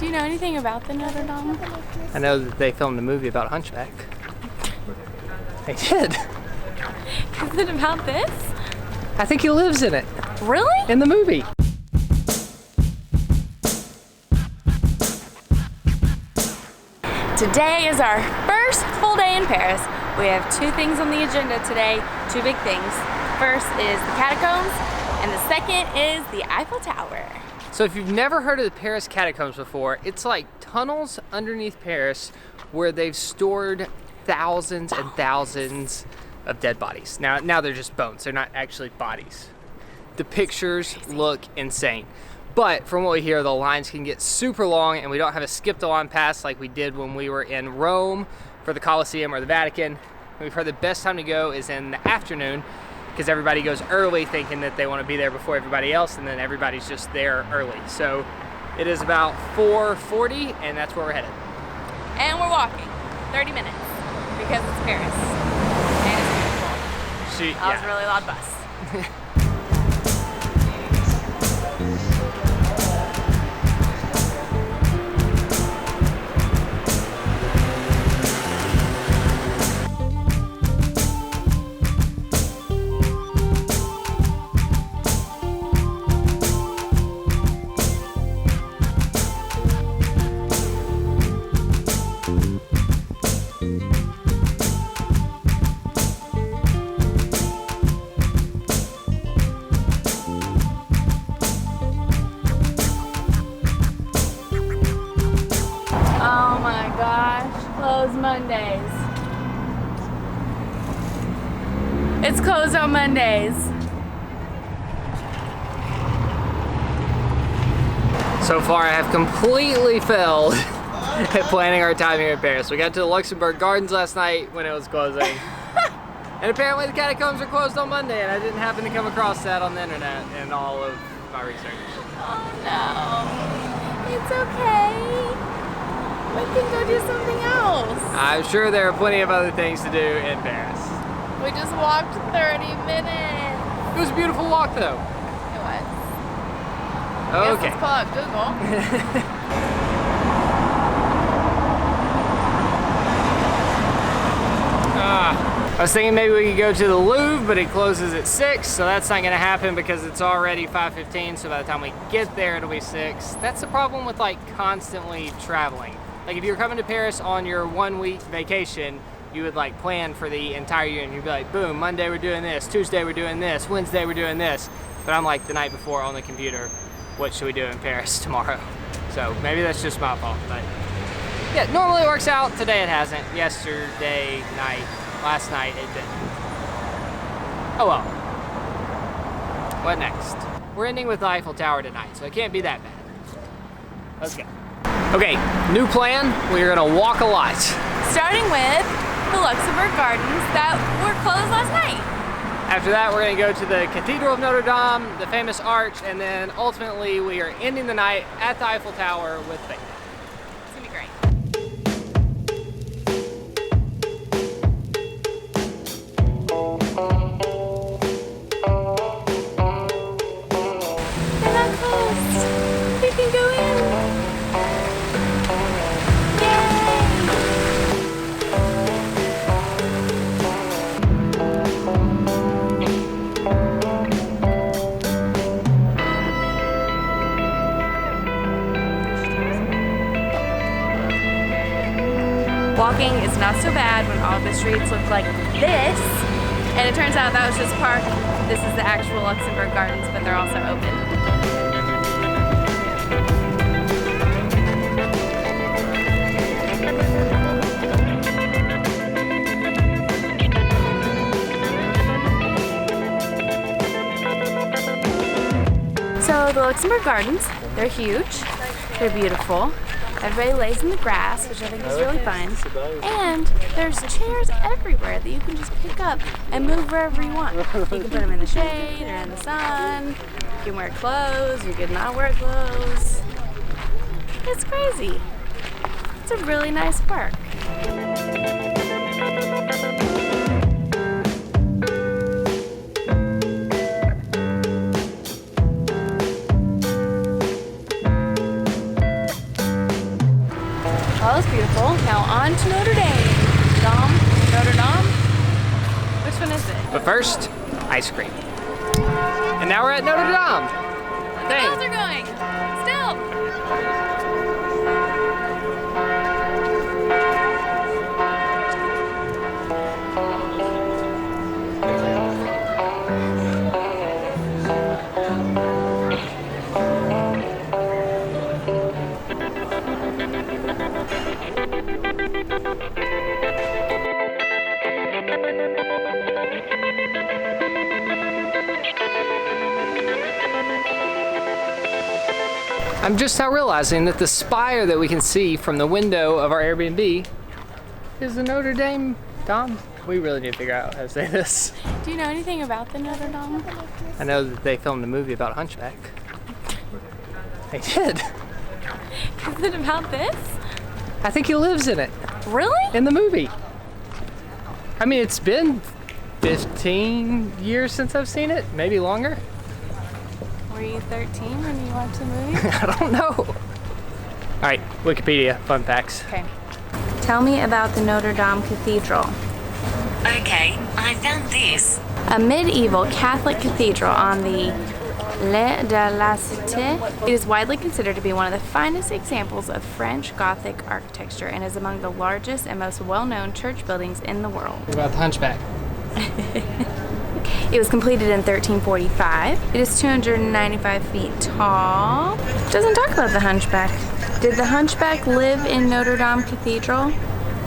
Do you know anything about the Notre Dame? I know that they filmed a movie about Hunchback. They did. Is it about this? I think he lives in it. Really? In the movie. Today is our first full day in Paris. We have two things on the agenda today, two big things. First is the catacombs, and the second is the Eiffel Tower. So if you've never heard of the Paris catacombs before, it's like tunnels underneath Paris where they've stored thousands and thousands of dead bodies. Now they're just bones, they're not actually bodies. The pictures look insane. But from what we hear, the lines can get super long and we don't have a skip the line pass like we did when we were in Rome for the Colosseum or the Vatican. We've heard the best time to go is in the afternoon because everybody goes early thinking that they want to be there before everybody else, and then everybody's just there early. So it is about 4:40 and that's where we're headed. And we're walking 30 minutes because it's Paris. And it's beautiful. That was a really loud bus. Closed Mondays. It's closed on Mondays. So far I have completely failed at planning our time here in Paris. We got to the Luxembourg Gardens last night when it was closing. And apparently the catacombs are closed on Monday, and I didn't happen to come across that on the internet in all of my research. Oh no, it's okay. We can go do something else. I'm sure there are plenty of other things to do in Paris. We just walked 30 minutes. It was a beautiful walk though. It was. Okay. Let's pull up Google. I was thinking maybe we could go to the Louvre, but it closes at 6, so that's not gonna happen because it's already 5:15, so by the time we get there, it'll be 6. That's the problem with like constantly traveling. Like if you're coming to Paris on your 1-week vacation, you would like plan for the entire year and you'd be like, boom, Monday we're doing this, Tuesday we're doing this, Wednesday we're doing this. But I'm like the night before on the computer, what should we do in Paris tomorrow? So maybe that's just my fault, but yeah, normally it works out. Today it hasn't. Yesterday night, last night it didn't. Oh well. What next? We're ending with the Eiffel Tower tonight, so it can't be that bad. Let's go. Okay, new plan. We're gonna walk a lot. Starting with the Luxembourg Gardens that were closed last night. After that, we're gonna go to the Cathedral of Notre Dame, the famous arch, and then ultimately we are ending the night at the Eiffel Tower with Faith. It's gonna be great. They're not closed. We can go in. Walking is not so bad when all the streets look like this, and it turns out that was just park. This is the actual Luxembourg Gardens, but they're also open. So the Luxembourg Gardens, they're huge, they're beautiful. Everybody lays in the grass, which I think is really fun. And there's chairs everywhere that you can just pick up and move wherever you want. You can put them in the shade or in the sun. You can wear clothes, you can not wear clothes. It's crazy. It's a really nice park. Well, that's beautiful. Now on to Notre Dame. Notre Dame? Which one is it? But first, ice cream. And now we're at Notre Dame. The bells are going. Still. I'm just now realizing that the spire that we can see from the window of our Airbnb is the Notre Dame Dome. We really need to figure out how to say this. Do you know anything about the Notre Dame? I know that they filmed a movie about Hunchback. They did. Is it about this? I think he lives in it. Really? In the movie. I mean, it's been 15 years since I've seen it, maybe longer. Were you 13 when you watched the movie? I don't know. All right, Wikipedia, fun facts. Okay. Tell me about the Notre Dame Cathedral. Okay, I found this. A medieval Catholic cathedral on the Le de la Cité. It is widely considered to be one of the finest examples of French Gothic architecture and is among the largest and most well-known church buildings in the world. What about the Hunchback? It was completed in 1345. It is 295 feet tall. It doesn't talk about the Hunchback. Did the Hunchback live in Notre Dame Cathedral?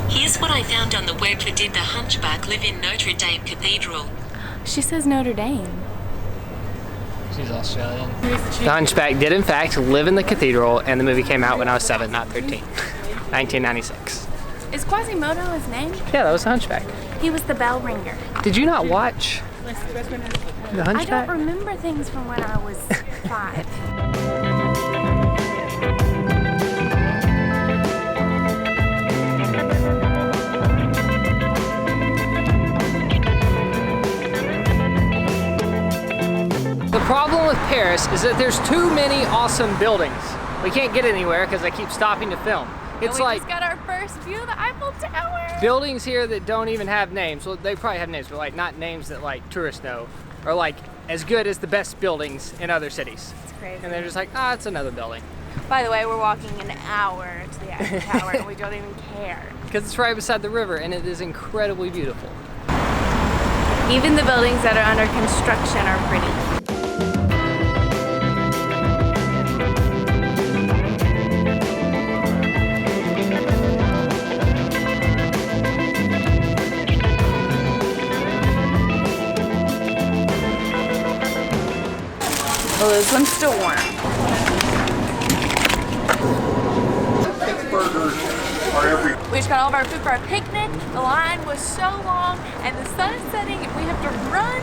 Here's what I found on the web for Did the Hunchback Live in Notre Dame Cathedral? She says Notre Dame. She's Australian. The Hunchback did in fact live in the cathedral, and the movie came out when I was 7, not 13. 1996. Is Quasimodo his name? Yeah, that was the Hunchback. He was the bell ringer. Did you not watch the I Hunchback? don't remember things from when I was 5. The problem with Paris is that there's too many awesome buildings. We can't get anywhere because I keep stopping to film. It's we like just got our first view of the Eiffel Tower. buildings here that don't even have names. Well, they probably have names, but like not names that like tourists know, or like as good as the best buildings in other cities. It's crazy. And they're just like, ah, it's another building. By the way, we're walking an hour to the Eiffel Tower and we don't even care. Because it's right beside the river and it is incredibly beautiful. Even the buildings that are under construction are pretty. Well, this one's still warm. We just got all of our food for our picnic. The line was so long and the sun is setting. We have to run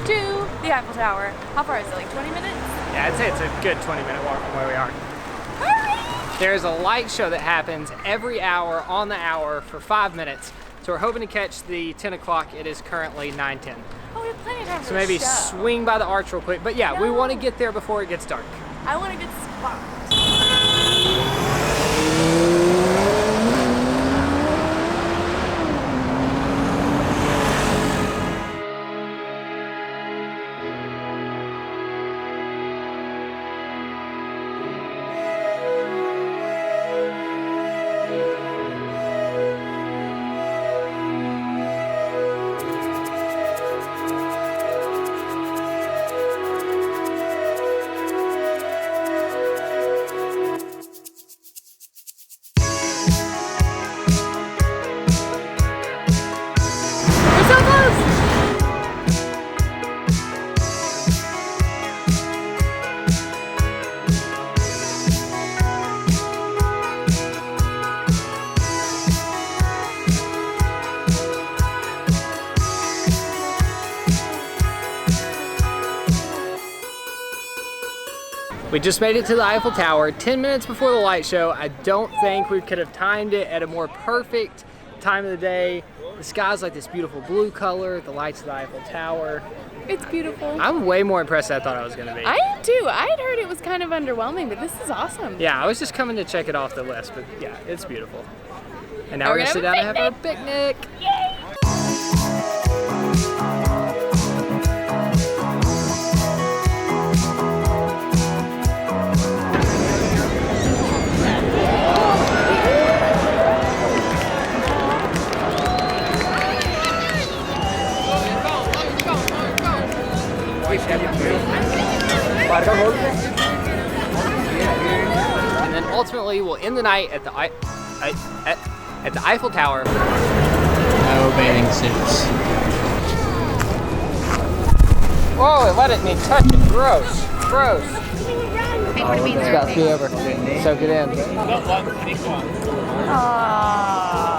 to the Eiffel Tower. How far is it, like 20 minutes? Yeah, I'd say it's a good 20-minute walk from where we are. Hurry! There's a light show that happens every hour on the hour for 5 minutes. So we're hoping to catch the 10 o'clock. It is currently 9:10. Oh, we have plenty of time for So maybe the show. swing by the arch real quick. But yeah, we No. want to get there before it gets dark. I want a good spot. We're so close! We just made it to the Eiffel Tower 10 minutes before the light show. I don't think we could have timed it at a more perfect time of the day. The sky's like this beautiful blue color, the lights of the Eiffel Tower. It's beautiful. I'm way more impressed than I thought I was gonna be. I am too. I had heard it was kind of underwhelming, but this is awesome. Yeah, I was just coming to check it off the list, but yeah, it's beautiful. And now Now we're we're gonna sit gonna down and have have our picnic. And then ultimately we'll end the night at the at the Eiffel Tower. No bathing suits. Whoa, it let me touch it. Gross. Gross. It's about to be over. Soak it in. Aww.